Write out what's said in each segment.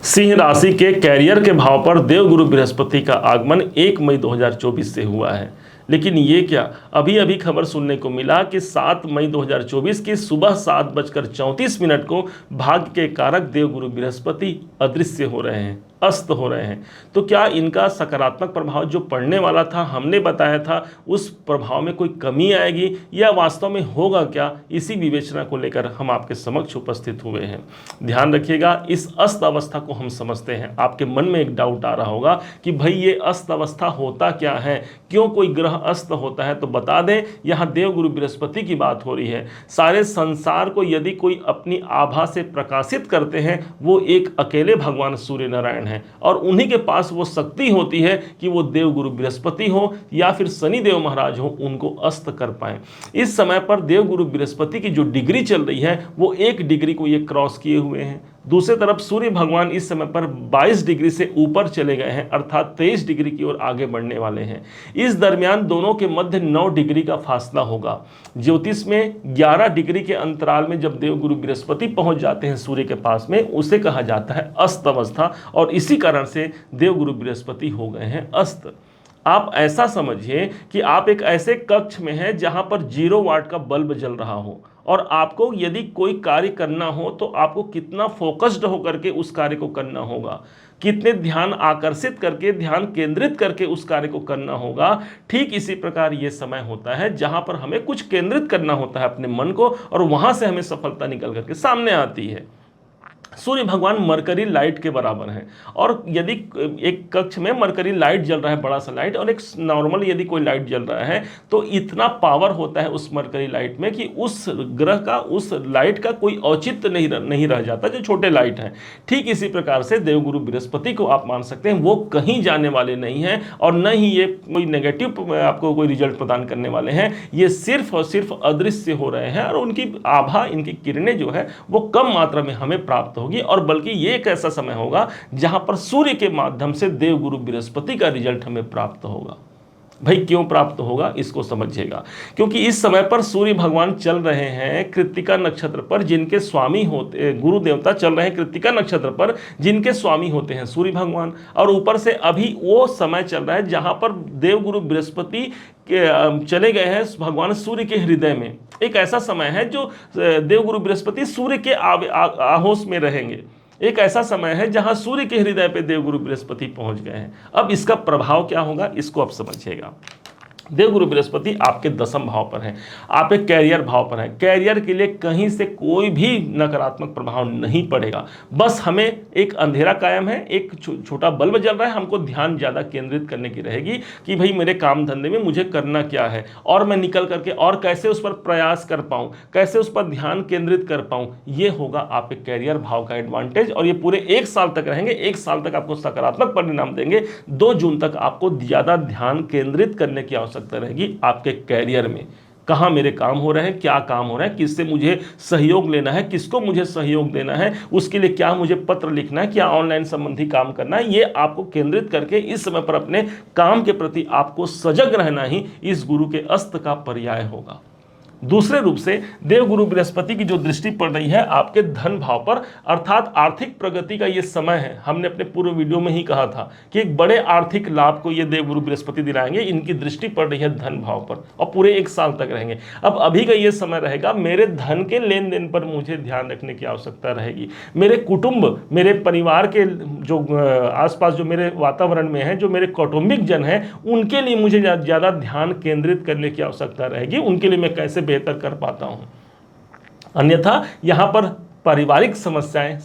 सिंह राशि के कैरियर के भाव पर देवगुरु बृहस्पति का आगमन 1 मई 2024 से हुआ है। लेकिन ये क्या, अभी अभी खबर सुनने को मिला कि 7 मई 2024 की सुबह 7:34 को भाग्य के कारक देवगुरु बृहस्पति अदृश्य हो रहे हैं, अस्त हो रहे हैं। तो क्या इनका सकारात्मक प्रभाव जो पड़ने वाला था, हमने बताया था, उस प्रभाव में कोई कमी आएगी या वास्तव में होगा क्या, इसी विवेचना को लेकर हम आपके समक्ष उपस्थित हुए हैं। ध्यान रखिएगा, इस अस्त अवस्था को हम समझते हैं। आपके मन में एक डाउट आ रहा होगा कि भाई ये अस्त अवस्था होता क्या है, क्यों कोई ग्रह अस्त होता है। तो बता दें, यहाँ देवगुरु बृहस्पति की बात हो रही है। सारे संसार को यदि कोई अपनी आभा से प्रकाशित करते हैं, वो एक अकेले भगवान सूर्य नारायण हैं, और उन्हीं के पास वो शक्ति होती है कि वो देवगुरु बृहस्पति हो या फिर शनिदेव महाराज हो, उनको अस्त कर पाए। इस समय पर देवगुरु बृहस्पति की जो डिग्री चल रही है, वो 1 डिग्री को ये क्रॉस किए हुए हैं। दूसरी तरफ सूर्य भगवान इस समय पर 22 डिग्री से ऊपर चले गए हैं, अर्थात 23 डिग्री की ओर आगे बढ़ने वाले हैं। इस दरमियान दोनों के मध्य 9 डिग्री का फासला होगा। ज्योतिष में 11 डिग्री के अंतराल में जब देवगुरु बृहस्पति पहुंच जाते हैं सूर्य के पास में, उसे कहा जाता है अस्त अवस्था, और इसी कारण से देवगुरु बृहस्पति हो गए हैं अस्त। आप ऐसा समझिए कि आप एक ऐसे कक्ष में हैं जहां पर 0 वाट का बल्ब जल रहा हो, और आपको यदि कोई कार्य करना हो तो आपको कितना फोकस्ड होकर के उस कार्य को करना होगा, कितने ध्यान आकर्षित करके, ध्यान केंद्रित करके उस कार्य को करना होगा। ठीक इसी प्रकार ये समय होता है जहां पर हमें कुछ केंद्रित करना होता है अपने मन को, और वहां से हमें सफलता निकल करके सामने आती है। सूर्य भगवान मरकरी लाइट के बराबर हैं, और यदि एक कक्ष में मरकरी लाइट जल रहा है, बड़ा सा लाइट, और एक नॉर्मल यदि कोई लाइट जल रहा है, तो इतना पावर होता है उस मरकरी लाइट में कि उस ग्रह का, उस लाइट का कोई औचित्य नहीं रह जाता जो छोटे लाइट हैं। ठीक इसी प्रकार से देवगुरु बृहस्पति को आप मान सकते हैं, वो कहीं जाने वाले नहीं हैं, और न ही ये कोई नेगेटिव आपको कोई रिजल्ट प्रदान करने वाले हैं। ये सिर्फ और सिर्फ अदृश्य हो रहे हैं, और उनकी आभा, इनकी किरणें जो है वो कम मात्रा में हमें प्राप्त होगी। और बल्कि ये एक ऐसा समय होगा जहां पर सूर्य के माध्यम से देवगुरु बृहस्पति का रिजल्ट हमें प्राप्त होगा। भाई क्यों प्राप्त होगा, इसको समझिएगा। क्योंकि इस समय पर सूर्य भगवान चल रहे हैं कृत्तिका नक्षत्र पर, जिनके स्वामी होते, गुरु देवता चल रहे हैं कृत्तिका नक्षत्र पर, जिनके स्वामी होते हैं सूर्य भगवान। और ऊपर से अभी वो समय चल रहा है जहां पर देवगुरु बृहस्पति चले गए हैं भगवान सूर्य के हृदय में। एक ऐसा समय है जो देवगुरु बृहस्पति सूर्य के आहोश में रहेंगे। एक ऐसा समय है जहां सूर्य के हृदय पे देवगुरु बृहस्पति पहुंच गए हैं। अब इसका प्रभाव क्या होगा, इसको आप समझिएगा। देवगुरु बृहस्पति आपके 10वें भाव पर हैं, आप एक कैरियर भाव पर हैं। कैरियर के लिए कहीं से कोई भी नकारात्मक प्रभाव नहीं पड़ेगा। बस हमें एक अंधेरा कायम है, एक छोटा बल्ब जल रहा है, हमको ध्यान ज़्यादा केंद्रित करने की रहेगी कि भाई मेरे काम धंधे में मुझे करना क्या है, और मैं निकल करके और कैसे उस पर प्रयास कर पाऊँ, कैसे उस पर ध्यान केंद्रित कर पाऊँ। ये होगा आपके कैरियर भाव का एडवांटेज, और ये पूरे 1 साल तक रहेंगे। 1 साल तक आपको सकारात्मक परिणाम देंगे। 2 जून तक आपको ज़्यादा ध्यान केंद्रित करने की आवश्यकता रहेगी आपके कैरियर में। कहां मेरे काम हो रहे हैं, क्या काम हो रहा है, किससे मुझे सहयोग लेना है, किसको मुझे सहयोग देना है, उसके लिए क्या मुझे पत्र लिखना है, क्या ऑनलाइन संबंधी काम करना है। ये आपको केंद्रित करके इस समय पर अपने काम के प्रति आपको सजग रहना ही इस गुरु के अस्त का पर्याय होगा। दूसरे रूप से देवगुरु बृहस्पति की जो दृष्टि पड़ रही है आपके धन भाव पर, अर्थात आर्थिक प्रगति का ये समय है। हमने अपने पूर्व वीडियो में ही कहा था कि एक बड़े आर्थिक लाभ को ये देवगुरु बृहस्पति दिलाएंगे। इनकी दृष्टि पड़ रही है धन भाव पर, और पूरे 1 साल तक रहेंगे। अब अभी का ये समय रहेगा, मेरे धन के लेन देन पर मुझे ध्यान रखने की आवश्यकता रहेगी। मेरे कुटुंब, मेरे परिवार के जो आसपास जो मेरे वातावरण में है, जो मेरे कौटुंबिक जन हैं, उनके लिए मुझे ज़्यादा ध्यान केंद्रित करने की आवश्यकता रहेगी। उनके लिए मैं कैसे बेहतर कर पाता हूं। अन्यथा यहां पर पारिवारिक समस्याएं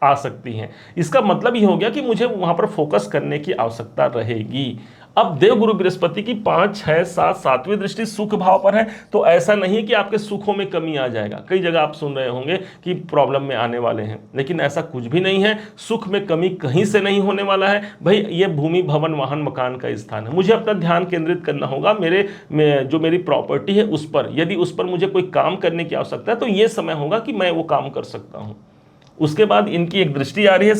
आ सकती हैं। इसका मतलब ये हो गया कि मुझे वहां पर फोकस करने की आवश्यकता रहेगी। अब देवगुरु बृहस्पति की 5, 6, 7, 7वीं दृष्टि सुख भाव पर है, तो ऐसा नहीं है कि आपके सुखों में कमी आ जाएगा। कई जगह आप सुन रहे होंगे कि प्रॉब्लम में आने वाले हैं, लेकिन ऐसा कुछ भी नहीं है। सुख में कमी कहीं से नहीं होने वाला है। भाई ये भूमि, भवन, वाहन, मकान का स्थान है। मुझे अपना ध्यान केंद्रित करना होगा जो मेरी प्रॉपर्टी है उस पर। यदि उस पर मुझे कोई काम करने की आवश्यकता है, तो ये समय होगा कि मैं वो काम कर सकता हूँ। उसके बाद इनकी एक दृष्टि आ रही है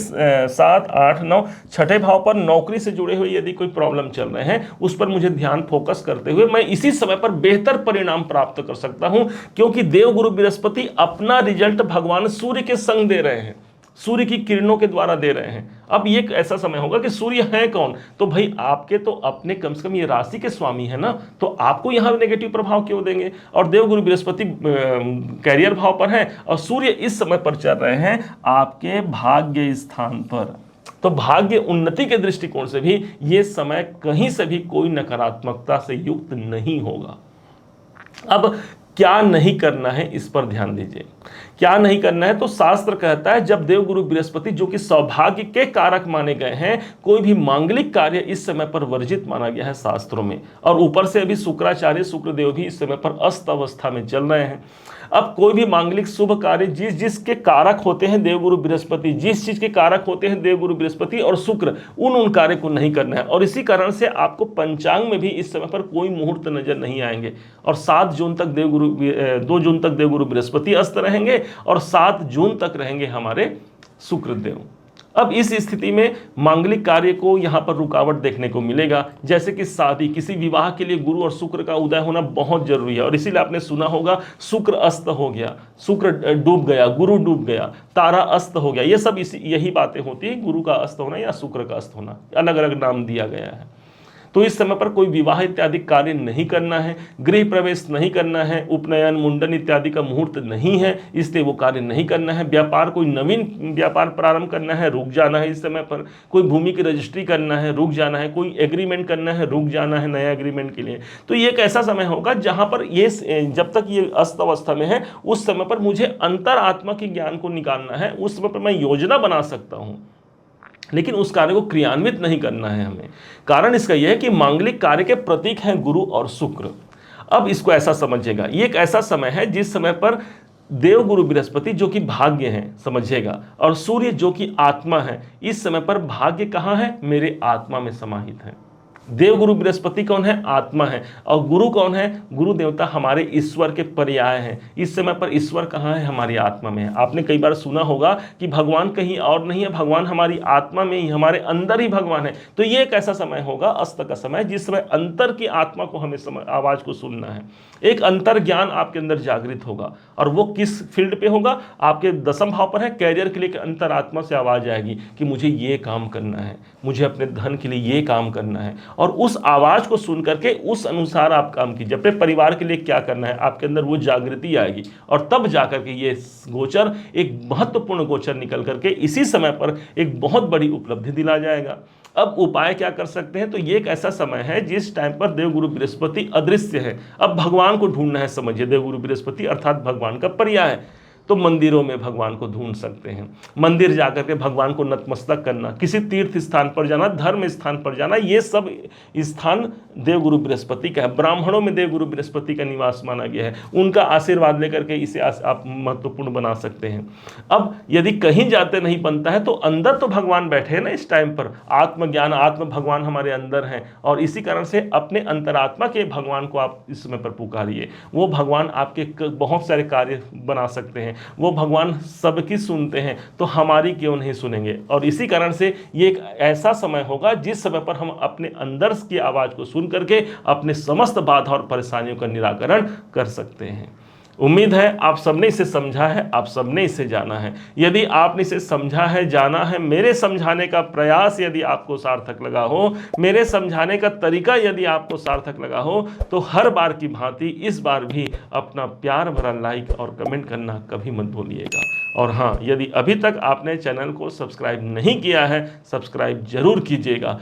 7, 8, 9 छठे भाव पर। नौकरी से जुड़े हुए यदि कोई प्रॉब्लम चल रहे हैं, उस पर मुझे ध्यान फोकस करते हुए मैं इसी समय पर बेहतर परिणाम प्राप्त कर सकता हूं, क्योंकि देवगुरु बृहस्पति अपना रिजल्ट भगवान सूर्य के संग दे रहे हैं। सूर्य की किरणों के द्वारा दे रहे हैं। अब ये एक ऐसा समय होगा कि सूर्य है कौन, तो भाई आपके तो अपने कम से कम ये राशि के स्वामी है ना, तो आपको यहाँ नेगेटिव प्रभाव क्यों देंगे। और देवगुरु बृहस्पति कैरियर भाव पर है और सूर्य इस समय पर चल रहे हैं आपके भाग्य स्थान पर। तो भाग्य उन्नति के दृष्टिकोण से भी ये समय कहीं से भी कोई नकारात्मकता से युक्त नहीं होगा। अब क्या नहीं करना है इस पर ध्यान दीजिए। क्या नहीं करना है, तो शास्त्र कहता है जब देवगुरु बृहस्पति जो कि सौभाग्य के कारक माने गए हैं, कोई भी मांगलिक कार्य इस समय पर वर्जित माना गया है शास्त्रों में। और ऊपर से अभी शुक्राचार्य शुक्रदेव भी इस समय पर अस्त अवस्था में चल रहे हैं। अब कोई भी मांगलिक शुभ कार्य जिस जिसके कारक होते हैं देवगुरु बृहस्पति, जिस चीज के कारक होते हैं देवगुरु बृहस्पति और शुक्र, उन कार्य को नहीं करना है। और इसी कारण से आपको पंचांग में भी इस समय पर कोई मुहूर्त नजर नहीं आएंगे। और 2 जून तक देवगुरु बृहस्पति अस्त रहेंगे और 7 जून तक रहेंगे हमारे शुक्रदेव। अब इस स्थिति में मांगलिक कार्य को यहाँ पर रुकावट देखने को मिलेगा, जैसे कि शादी, किसी विवाह के लिए गुरु और शुक्र का उदय होना बहुत जरूरी है। और इसीलिए आपने सुना होगा शुक्र अस्त हो गया, शुक्र डूब गया, गुरु डूब गया, तारा अस्त हो गया। ये सब यही बातें होती है, गुरु का अस्त होना या शुक्र का अस्त होना, अलग अलग नाम दिया गया है। तो इस समय पर कोई विवाह इत्यादि कार्य नहीं करना है, गृह प्रवेश नहीं करना है, उपनयन मुंडन इत्यादि का मुहूर्त नहीं है, इसलिए वो कार्य नहीं करना है। व्यापार, कोई नवीन व्यापार प्रारंभ करना है, रुक जाना है इस समय पर। कोई भूमि की रजिस्ट्री करना है, रुक जाना है। कोई एग्रीमेंट करना है, रुक जाना है नया एग्रीमेंट के लिए। तो ये एक ऐसा समय होगा जहां पर ये जब तक ये अस्त अवस्था में है, उस समय पर मुझे अंतर आत्मा के ज्ञान को निकालना है। उस समय पर मैं योजना बना सकता हूँ, लेकिन उस कार्य को क्रियान्वित नहीं करना है हमें। कारण इसका यह है कि मांगलिक कार्य के प्रतीक हैं गुरु और शुक्र। अब इसको ऐसा समझिएगा, ये एक ऐसा समय है जिस समय पर देवगुरु बृहस्पति जो कि भाग्य हैं, समझिएगा, और सूर्य जो कि आत्मा है, इस समय पर भाग्य कहाँ है, मेरे आत्मा में समाहित है। देवगुरु बृहस्पति कौन है, आत्मा है। और गुरु कौन है, गुरु देवता हमारे ईश्वर के पर्याय हैं। इस समय पर ईश्वर कहाँ है, हमारी आत्मा में है। आपने कई बार सुना होगा कि भगवान कहीं और नहीं है, भगवान हमारी आत्मा में ही, हमारे अंदर ही भगवान है। तो ये एक ऐसा समय होगा, अस्त का समय, जिस समय अंतर की आत्मा को हमें आवाज को सुनना है। एक अंतर ज्ञान आपके अंदर जागृत होगा, और वो किस फील्ड पे होगा, आपके 10वें भाव पर है, कैरियर के लिए अंतर आत्मा से आवाज आएगी कि मुझे ये काम करना है, मुझे अपने धन के लिए ये काम करना है। और उस आवाज को सुन करके उस अनुसार आप काम कीजिए। अपने परिवार के लिए क्या करना है, आपके अंदर वो जागृति आएगी, और तब जाकर के ये गोचर एक महत्वपूर्ण गोचर निकल करके इसी समय पर एक बहुत बड़ी उपलब्धि दिला जाएगा। अब उपाय क्या कर सकते हैं, तो ये एक ऐसा समय है जिस टाइम पर देवगुरु बृहस्पति अदृश्य है। अब भगवान को ढूंढना है, समझिए, देवगुरु बृहस्पति अर्थात भगवान का पर्याय है। तो मंदिरों में भगवान को ढूंढ सकते हैं, मंदिर जाकर के भगवान को नतमस्तक करना, किसी तीर्थ स्थान पर जाना, धर्म स्थान पर जाना, ये सब स्थान देवगुरु बृहस्पति का है। ब्राह्मणों में देवगुरु बृहस्पति का निवास माना गया है, उनका आशीर्वाद लेकर के इसे आप महत्वपूर्ण बना सकते हैं। अब यदि कहीं जाते नहीं बनता है, तो अंदर तो भगवान बैठे हैं ना इस टाइम पर, आत्मज्ञान, आत्म भगवान हमारे अंदर हैं, और इसी कारण से अपने अंतरात्मा के भगवान को आप इस समय पर पुकारिए। वो भगवान आपके बहुत सारे कार्य बना सकते हैं, वो भगवान सबकी सुनते हैं, तो हमारी क्यों नहीं सुनेंगे। और इसी कारण से ये एक ऐसा समय होगा जिस समय पर हम अपने अंदर की आवाज को सुन करके अपने समस्त बाधा और परेशानियों का निराकरण कर सकते हैं। उम्मीद है आप सबने इसे समझा है, आप सबने इसे जाना है। यदि आपने इसे समझा है, जाना है, मेरे समझाने का प्रयास यदि आपको सार्थक लगा हो, मेरे समझाने का तरीका यदि आपको सार्थक लगा हो, तो हर बार की भांति इस बार भी अपना प्यार भरा लाइक और कमेंट करना कभी मत भूलिएगा। और हाँ, यदि अभी तक आपने चैनल को सब्सक्राइब नहीं किया है, सब्सक्राइब जरूर कीजिएगा।